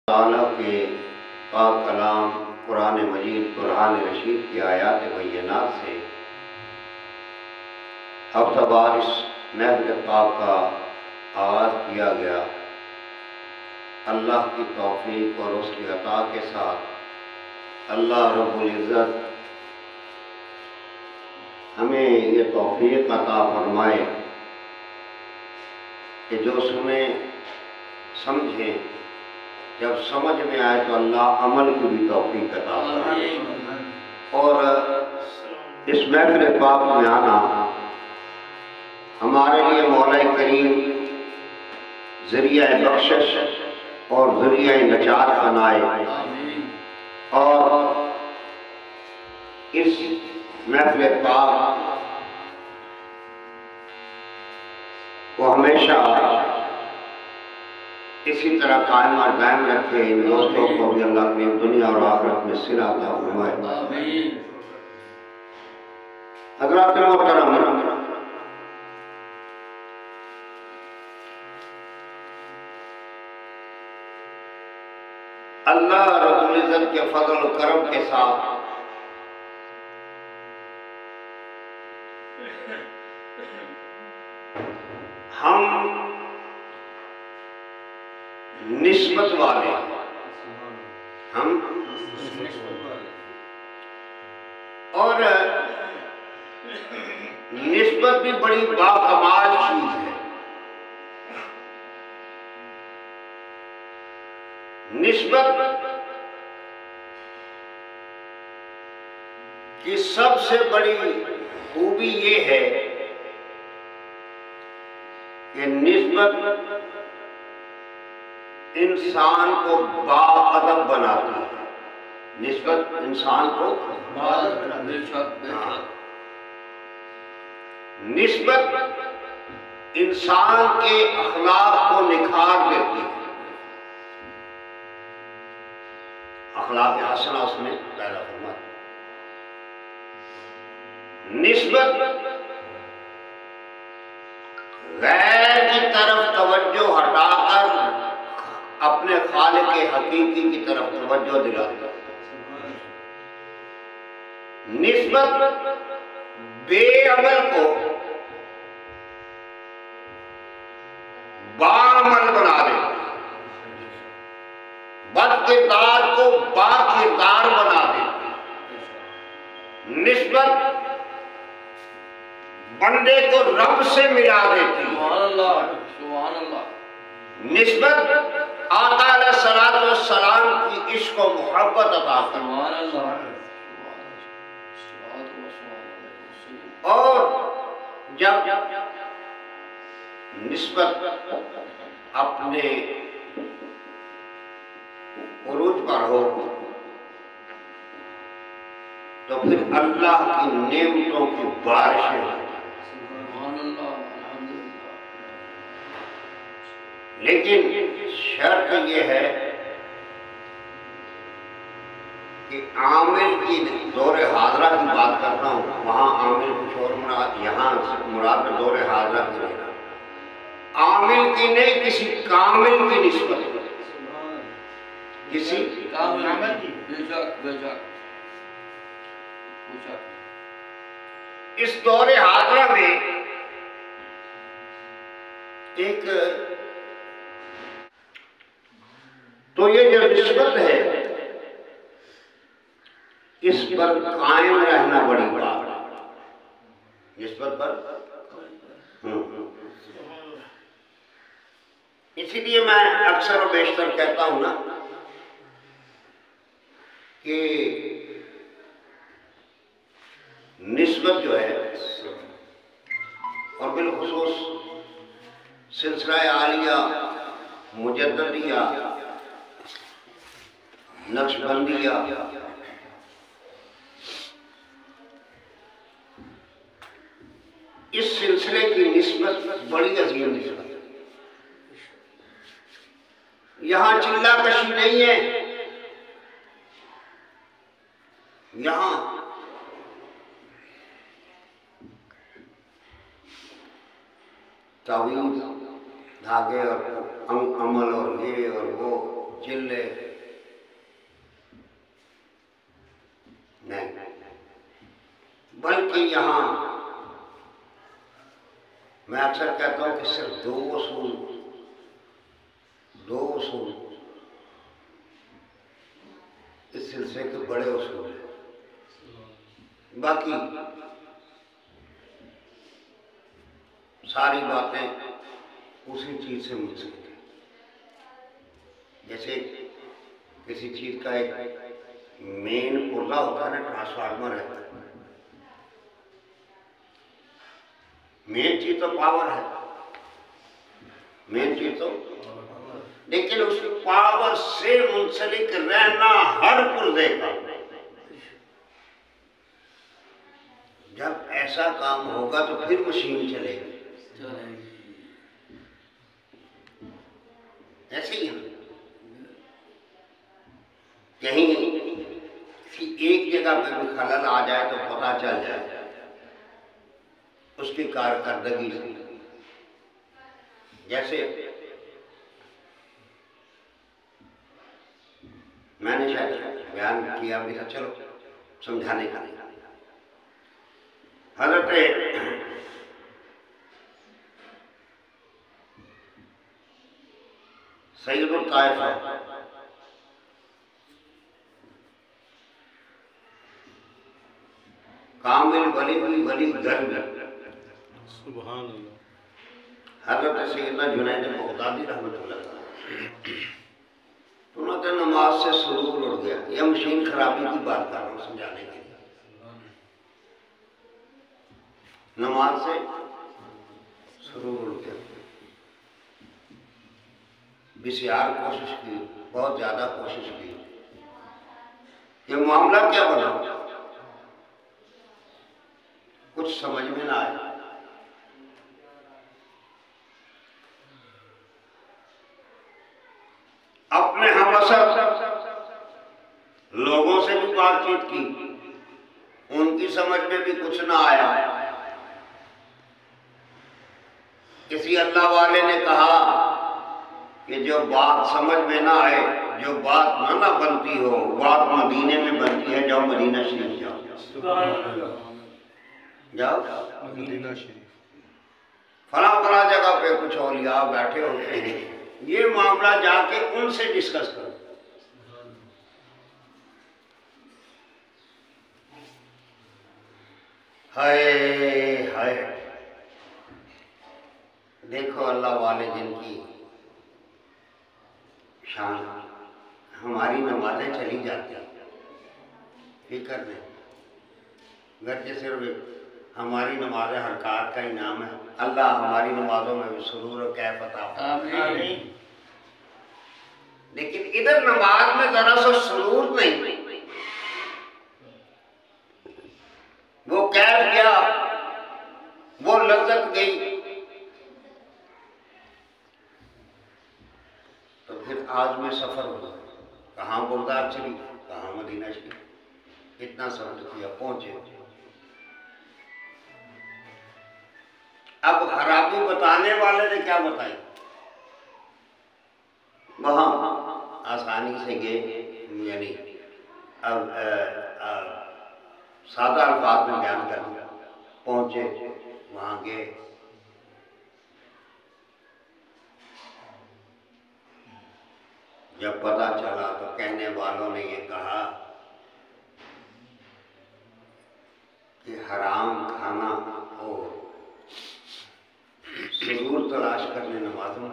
ताला के पाक कलाम कुरान मजीद कुरान रशीद की आयात बैयनात से हफ्तावार इस महफिल पाक का आगाज़ किया गया। अल्लाह की तौफीक और उसकी अता के साथ अल्लाह रब्बुल इज़्ज़त हमें ये तौफीक अता फरमाए कि जो सुने समझें, जब समझ में आए तो अल्लाह अमल की भी तौफीक अता फरमाए। और इस महफिल पाक में आना हमारे लिए मौला करीम ज़रिया बख्शिश और ज़रिया नजात बनाए और इस महफिल पाक को हमेशा इसी तरह कायम और दायम रखे। इन दोस्तों को भी अल्लाह की दुनिया और आखिरत में सिरा अता फरमाए। हज़रात मोहतरम, अल्लाह रब्बुल इज़्ज़त के फज़ल और करम के साथ हम निस्बत वाले, हम और निस्बत भी बड़ी बाकमाल चीज है। निस्बत की सबसे बड़ी खूबी ये है कि निस्बत इंसान को बाअदब बनाती है। निस्बत इंसान को निस्बत इंसान के अखलाक को निखार देती है। अखलाक हसना उसमें पैदा फरमाती। निस्बत गैर की तरफ तवज्जो हटाकर अपने खालिक के हकीकी की तरफ तवज्जो दिलाता है। निस्बत बेअमल को बाअमल बना देती है, बदकिरदार को बाकिरदार बना देती है। निस्बत बंदे को रब से मिला देती है। निस्बत आका अलैहिस्सलातु वस्सलाम की इश्क और मोहब्बत अता करती है। और जब निस्बत अपने उरूज पर हो तो फिर अल्लाह की नेमतों की बारिशें होती हैं। लेकिन शर्त यह है कि आमिल की दौरे हाजरा की बात करता हूँ, वहाँ आमिल कुछ और मुराद, यहाँ मुराद दौरे हाजरा की रहना। आमिल की नहीं, किसी कामिल की निस्बत, किसी कामिल की। इस दौरे हाजरा में एक तो ये जो निस्बत है इस पर कायम रहना बड़ी बात है। निस्बत पर इसीलिए मैं अक्सर और बेशतर कहता हूं ना कि निस्बत जो है और बिलखुसूस सिलसिला आलिया, मुजद्दिदिया, नक्शबंदिया, इस सिलसिले की निस्बत बड़ी अजीम निस्बत है। यहाँ चिल्ला कशी नहीं है, यहाँ तावीज़ धागे और अमल और ये और वो चिल्ले नहीं, बल्कि यहाँ मैं अक्सर कहता हूँ कि सिर्फ दो उसूल इस सिलसिले के बड़े उसूल हैं, बाकी सारी बातें उसी चीज से मुंसलिक हैं। जैसे किसी चीज का एक मेन पुर्जा होता है ना, ट्रांसफार्मर है, मेन चीज तो पावर है, मेन चीज तो, लेकिन उस पावर से मुंसलिक रहना हर पुर्जे का। जब ऐसा काम होगा तो फिर मशीन चलेगी। ऐसे ही कहीं एक जगह पे भी खलल आ जाए तो पता चल जाए उसकी कारकर्दगी से। जैसे मैंने शायद बयान किया भी था, चलो समझाने का नहीं। हज़रत सैयदुल ताइफा कामिल वली गर्म सुभान अल्लाह, हज़रत सैयदना जुनैद बगदादी रहमतुल्लाह अलैह, उन्होंने नमाज से सुरूर उड़ गया। यह मशीन खराबी की बात कर रहा हूँ समझाने के लिए। नमाज से सुरूर उड़ गया, बिस्यार कोशिश की, बहुत ज्यादा कोशिश की, ये मामला क्या बना कुछ समझ में ना आया। अपने हमअसर लोगों से भी बातचीत की, उनकी समझ में भी कुछ ना आया। किसी अल्लाह वाले ने कहा कि जो बात समझ में ना आए, जो बात ना बनती हो, बात मदीने में बनती है, जाओ मदीना शरीफ जाओ मदीना शरीफ, फला जगह पे कुछ औलिया बैठे होते हैं, ये मामला जाके उनसे डिस्कस करो। हाय हाय, देखो अल्लाह वाले जिनकी शान, हमारी नमाजें चली जाती हैं, फिक्र नहीं, घर सिर्फ हमारी नमाजें हरकत का इनाम है। अल्लाह हमारी नमाजों में भी सुरूर और कैफ अता फरमाए। लेकिन इधर नमाज में जरा सा सुरूर नहीं, वो कैफ गया, वो लज्जत गई, तो फिर आज में सफर हो गया। कहाँ बुलदार शरीफ, कहाँ मदीना शरीफ, इतना सफर किया, पहुंचे। अब खराबी बताने वाले ने क्या बताई, वहां आसानी से गए, यानी अब सादा अल्फाज में बयान कर दिया, पहुंचे, वहां गए, जब पता चला तो कहने वालों ने ये कहा कि हराम खाना और सुरूर तलाश करने नमाज में,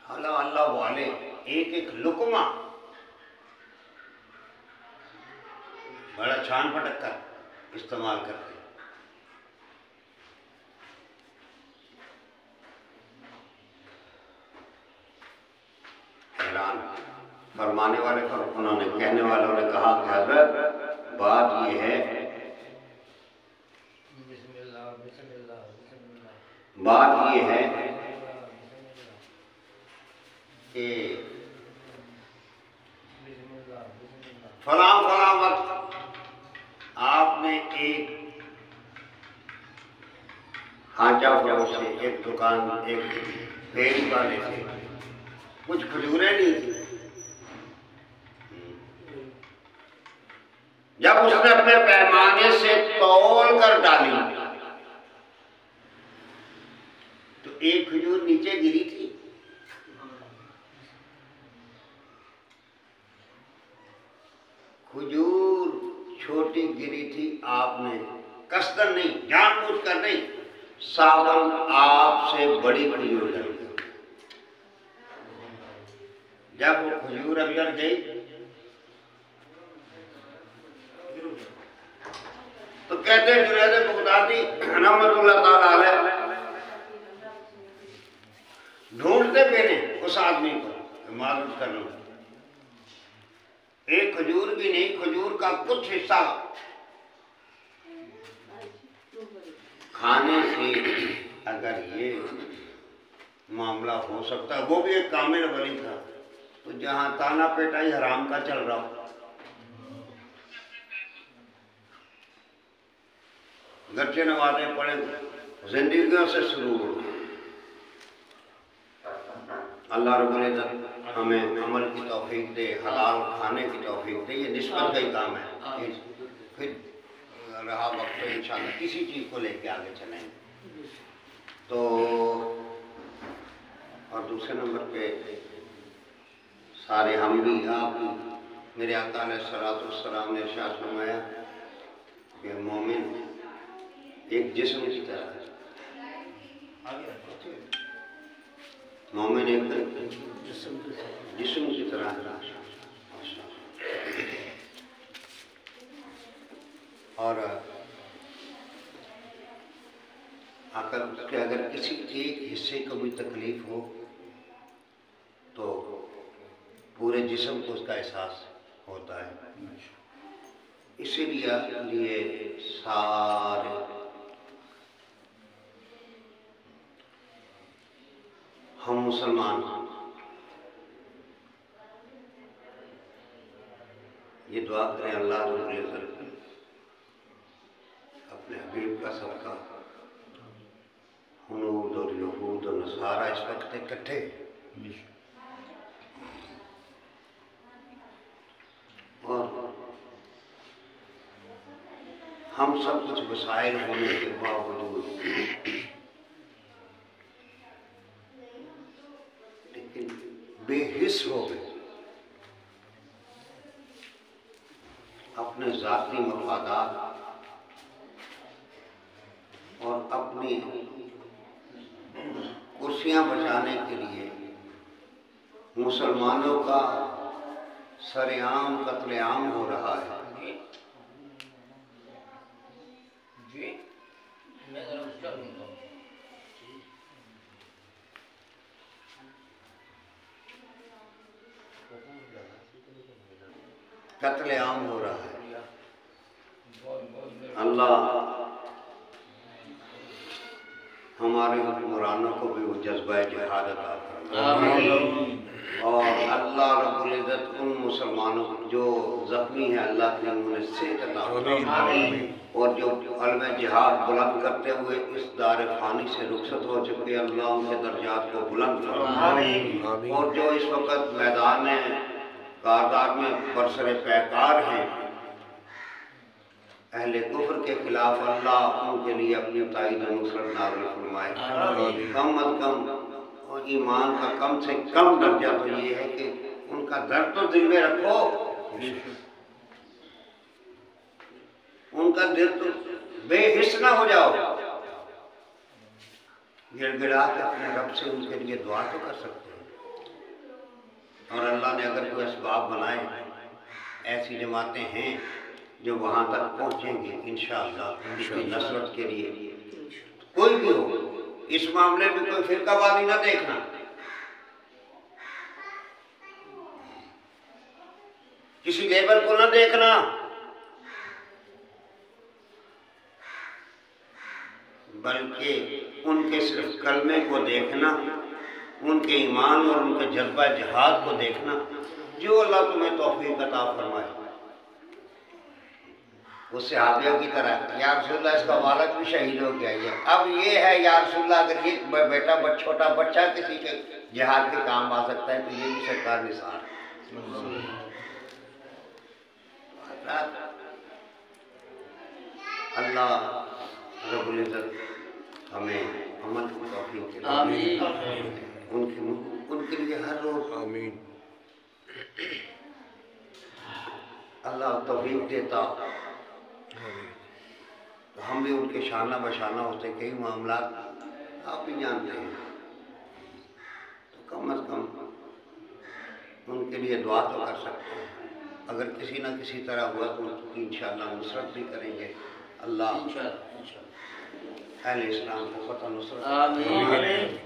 हालांकि अल्लाह वाले एक एक लुकमा बड़ा छान पटक कर इस्तेमाल करते हैं। हैरान फरमाने वाले उन्होंने, कहने वालों ने कहा कि हजरत बात यह है, बात यह है कि फला वक्त आपने एक खांचा फरोश से, एक दुकान, एक फेरी वाले से कुछ खजूरें नहीं थी, जब उसने अपने पैमाने से तौल कर डाली तो एक खजूर नीचे गिरी थी। खजूर छोटी गिरी थी, आपने कसकर नहीं, जानबूझकर नहीं, सावन आपसे बड़ी खजूर डाली। जब वो खजूर अंदर गई तो कहते हैं जुनैद बगदादी रहमतुल्लाह ताला अलैह ढूंढते फिरे उस आदमी को मालूम करना। एक खजूर भी नहीं, खजूर का कुछ हिस्सा खाने से अगर ये मामला हो सकता, वो भी एक कामिल वली था, तो जहां ताना पेटाई हराम का चल रहा हो, गच्चे नवाजे पड़े, जिंदगियों से शुरू हो। अल्लाह रब्बुल इज्जत हमें अमल की तौफीक दे, हलाल खाने की तौफीक दे। ये निस्बत का ही काम है। फिर रहा वक्त तो इंशाअल्लाह किसी चीज़ को लेके आगे चलेंगे। तो और दूसरे नंबर पे सारे हम भी, आप भी, मेरे आका अलैहिस्सलाम ने इरशाद फरमाया कि मोमिन एक जिस्म की तरह है। मोमिन एक जिस्म की तरह है। और आकर उसके अगर किसी एक हिस्से को भी तकलीफ हो तो पूरे जिस्म को उसका एहसास होता है। इसीलिए सारे हम मुसलमान ये दुआ करें, अल्लाह रब्बुल इज्जत अपने हबीब का सबका हुनूद और यहूद और नसारा इस वक्त इकट्ठे, और हम सब कुछ वसाइल होने के बावजूद लेकिन बेहिस हो गए, अपने ज़ाती मफादात और अपनी कुर्सियां बचाने के लिए मुसलमानों का सरेआम कत्लेआम हो रहा है। कत्लेआम हो रहा है। अल्लाह हमारे हुक्मरानों को भी वो जज्बा जिहाद अता फरमाए, और अल्लाह रब्बुल इज्जत उन मुसलमानों जो जख्मी हैं अल्लाह के उन्हें सेहत अता फरमाए, और जो अलम जिहाद बुलंद करते हुए इस दार फानी से रुखसत हो चुके अल्लाह उनके दर्जात को बुलंद फरमाए, और जो इस वक्त मैदान कारदार में बरसरे पैकार हैं अहले कुफ्र के खिलाफ, अल्लाह उनके लिए अपनी ताईद नुसरत नाज़िल फरमाए। कम अज कम ईमान का कम से कम दर्जा तो ये है कि उनका दर्द तो दिल में रखो, उनका दिल तो बेहिस ना हो जाओ, गिड़गिड़ा के अपने रब से उनके लिए दुआ तो कर सकते हैं। और अल्लाह ने अगर कोई असबाब बनाए, ऐसी जमातें हैं जो वहाँ तक पहुँचेंगे इंशाअल्लाह इसकी नसरत के लिए। कोई भी हो, इस मामले में कोई फिरकावादी ना देखना, किसी लेवल को ना देखना, बल्कि उनके सिर्फ कलमे को देखना, उनके ईमान और उनके जज्बा जिहाद को देखना। जो अल्लाह तुम्हें तौफीक अता फरमाए, उस सहाबिया की तरह या रसूलल्लाह इसका वालिद भी शहीद हो गया है, अब ये है या रसूलल्लाह अगर ये बेटा छोटा बच्चा किसी के जिहाद के काम आ सकता है तो ये भी सरकार निसार। अल्लाह रब्बुल इज़्ज़त हमें अमल की तौफीक दे। आमीन। उनके लिए हर रोज़ आमीन। अल्लाह तौफीक देता तो हम भी उनके शाना बशाना होते। कई मामला आप भी जानते हैं, तो कम अज़ कम उनके लिए दुआ तो कर सकते हैं। अगर किसी न किसी तरह हुआ तो इंशाअल्लाह नुसरत भी करेंगे। अल्लाह अहले इस्लाम को फतह नुसरत आमीन।